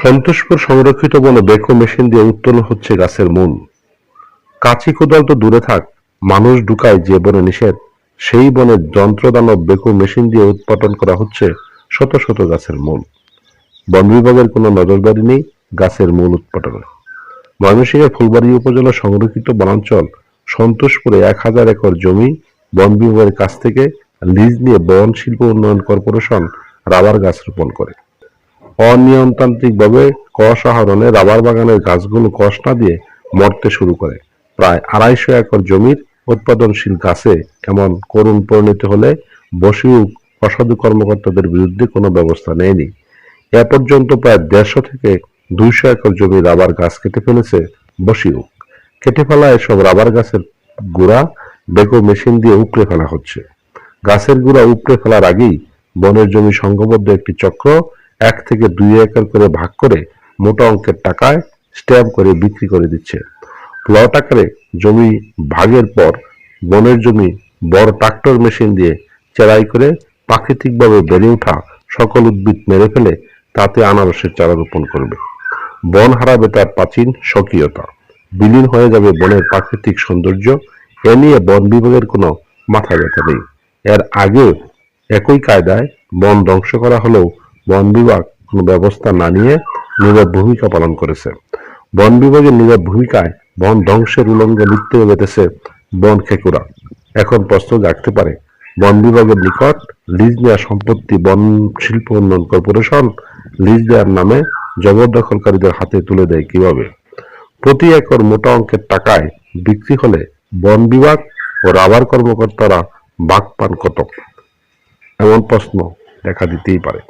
সন্তোষপুর সংরক্ষিত বনে Beko machine দিয়ে উত্তোলন হচ্ছে গাছের মূল। কাঁচি কোদাল তো দূরে থাক, মানুষ ঢুকায় যে বনে নিষেধ, সেই বনে যন্ত্রদানব বেকো মেশিন দিয়ে উৎপাদন করা হচ্ছে শত শত গাছের মূল। বন বিভাগের কোনো নজরদারি নেই গাছের মূল উৎপাদনে। ময়মনসিংহের ফুলবাড়ী উপজেলা সংরক্ষিত বনাঞ্চল সন্তোষপুরে 1000 একর জমি বন বিভাগের কাছ থেকে লিজ নিয়ে বন শিল্প উন্নয়ন কর্পোরেশন রাবার গাছ রোপণ করে। অনিয়মতান্ত্রিকভাবে কষ আহরণে রাবার বাগানের গাছগুলো কষ না দিয়ে মরতে শুরু করে। প্রায় 250 একর জমির উৎপাদনশীল গাছে এমন করুণ পরিণতি হলে বসিউক অসাধু কর্মকর্তাদের বিরুদ্ধে কোনো ব্যবস্থা নেয়নি। এ পর্যন্ত প্রায় 150 থেকে 200 একর জমি রাবার গাছ কেটে ফেলেছে বসিউক। কেটে ফেলা এসব রাবার গাছের গুড়া বেকো মেশিন দিয়ে উপড়ে ফেলা হচ্ছে। গাছের গুড়া উপড়ে ফেলার আগেই বনের জমি সংঘবদ্ধ একটি চক্র 1 থেকে 2 একর করে ভাগ করে মোটা অঙ্কের টাকায় স্ট্যাম্প করে বিক্রি করে দিচ্ছে। প্লট আকারে জমি ভাগের পর বনের জমি বড় ট্রাক্টর মেশিন দিয়ে চেরাই করে প্রাকৃতিকভাবে বেড়ে ওঠা সকল উদ্ভিদ মেরে ফেলে তাতে আনারসের চারা রোপণ করবে। বন হারাবে তার প্রাচীন স্বকীয়তা, বিলীন হয়ে যাবে বনের প্রাকৃতিক সৌন্দর্য। এ নিয়ে বন বিভাগের কোনো মাথা ব্যথা নেই। এর আগে একই কায়দায় বন ধ্বংস করা হলেও বন বিভাগ কোনো ব্যবস্থা না নিয়ে নীরব ভূমিকা পালন করেছে। বন বিভাগের নীরব ভূমিকায় বন ধ্বংসের উলঙ্গে লিপ্ত হয়ে যেতেছে বন খেকুরা। এখন প্রশ্ন জাগতে পারে, বন বিভাগের নিকট লিজ নেওয়া সম্পত্তি বন শিল্প উন্নয়ন কর্পোরেশন লিজ দেওয়ার নামে জবরদখলকারীদের হাতে তুলে দেয় কিভাবে? প্রতি একর মোটা অঙ্কের টাকায় বিক্রি হলে বন বিভাগ ও রাবার কর্মকর্তারা বাগ পান কত? এমন প্রশ্ন দেখা দিতেই পারে।